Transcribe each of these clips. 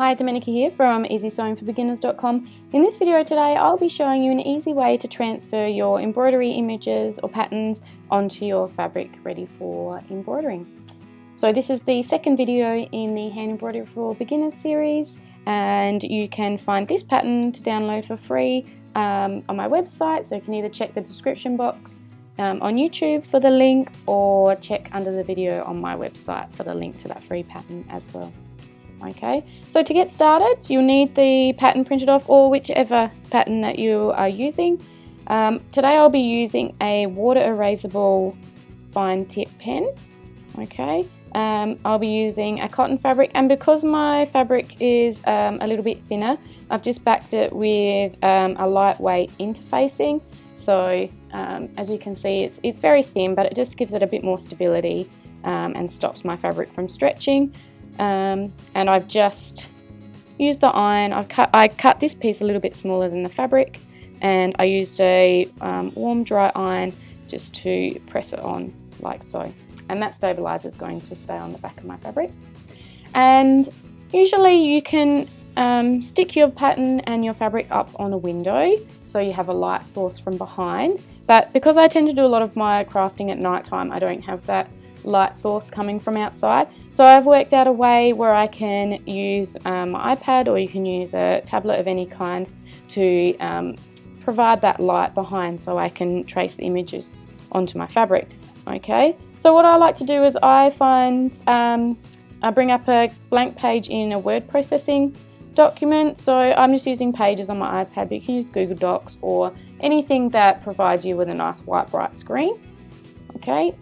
Hi, Domenica here from easysewingforbeginners.com. In this video today I'll be showing you an easy way to transfer your embroidery images or patterns onto your fabric ready for embroidering. So this is the second video in the Hand Embroidery for Beginners series, and you can find this pattern to download for free on my website, so you can either check the description box on YouTube for the link or check under the video on my website for the link to that free pattern as well. Okay, so to get started you'll need the pattern printed off, or whichever pattern that you are using. Today I'll be using a water erasable fine tip pen. Okay, I'll be using a cotton fabric, and because my fabric is a little bit thinner, I've just backed it with a lightweight interfacing. So as you can see, it's very thin, but it just gives it a bit more stability and stops my fabric from stretching. And I've just used the iron. I cut this piece a little bit smaller than the fabric, and I used a warm dry iron just to press it on like so, and that stabilizer is going to stay on the back of my fabric. And usually you can stick your pattern and your fabric up on a window so you have a light source from behind, but because I tend to do a lot of my crafting at night time, I don't have that light source coming from outside. So I've worked out a way where I can use my iPad, or you can use a tablet of any kind, to provide that light behind so I can trace the images onto my fabric. Okay, so what I like to do is I bring up a blank page in a word processing document. So I'm just using Pages on my iPad, but you can use Google Docs or anything that provides you with a nice white bright screen. Okay,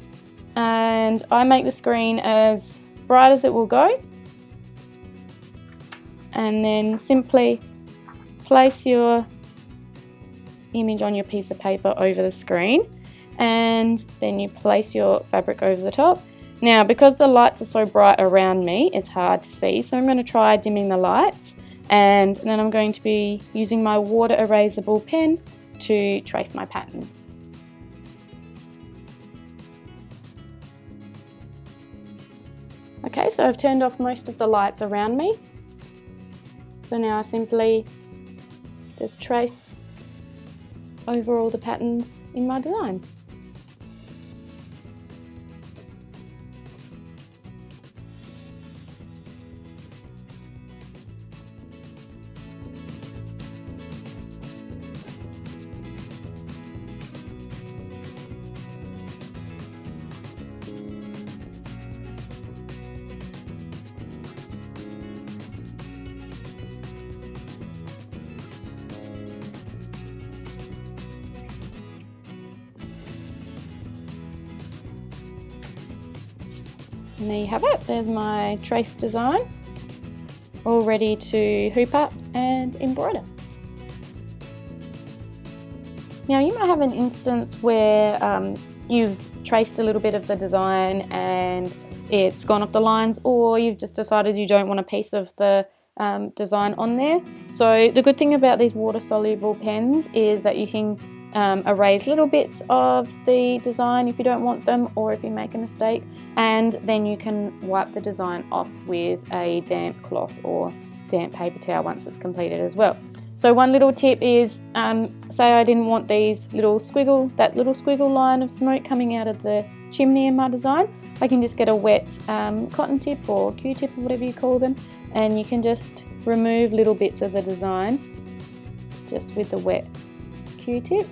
and I make the screen as bright as it will go, and then simply place your image on your piece of paper over the screen, and then you place your fabric over the top. Now, because the lights are so bright around me, it's hard to see, so I'm going to try dimming the lights, and then I'm going to be using my water erasable pen to trace my patterns. Okay, so I've turned off most of the lights around me. So now I simply just trace over all the patterns in my design. And there you have it, there's my trace design, all ready to hoop up and embroider. Now you might have an instance where you've traced a little bit of the design and it's gone off the lines, or you've just decided you don't want a piece of the design on there. So the good thing about these water soluble pens is that you can erase little bits of the design if you don't want them, or if you make a mistake, and then you can wipe the design off with a damp cloth or damp paper towel once it's completed as well. So one little tip is, say I didn't want that little squiggle line of smoke coming out of the chimney in my design, I can just get a wet cotton tip or Q-tip or whatever you call them, and you can just remove little bits of the design just with the wet Q-tip,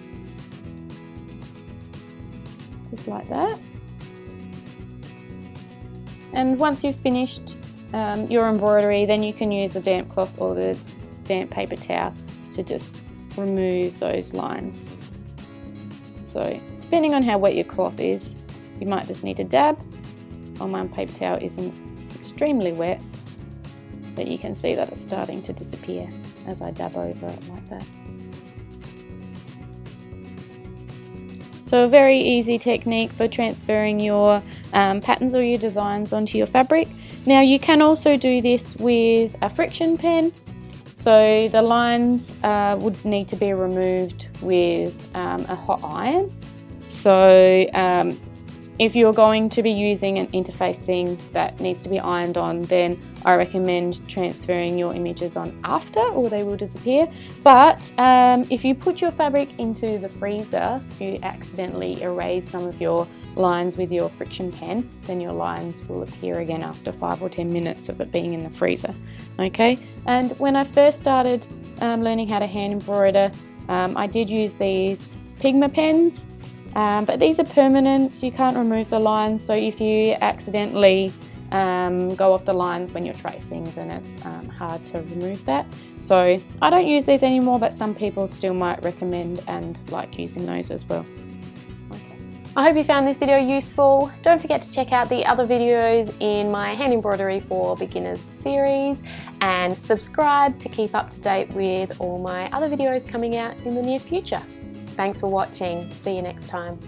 just like that. And once you've finished your embroidery, then you can use the damp cloth or the damp paper towel to just remove those lines. So depending on how wet your cloth is, you might just need to dab. On my paper towel isn't extremely wet, but you can see that it's starting to disappear as I dab over it like that. So a very easy technique for transferring your patterns or your designs onto your fabric. Now you can also do this with a friction pen. So the lines would need to be removed with a hot iron. So If you're going to be using an interfacing that needs to be ironed on, then I recommend transferring your images on after, or they will disappear. But if you put your fabric into the freezer, if you accidentally erase some of your lines with your friction pen, then your lines will appear again after 5 or 10 minutes of it being in the freezer. Okay, and when I first started learning how to hand embroider, I did use these Pigma pens. But these are permanent, so you can't remove the lines, so if you accidentally go off the lines when you're tracing, then it's hard to remove that. So I don't use these anymore, but some people still might recommend and like using those as well. Okay. I hope you found this video useful. Don't forget to check out the other videos in my Hand Embroidery for Beginners series, and subscribe to keep up to date with all my other videos coming out in the near future. Thanks for watching. See you next time.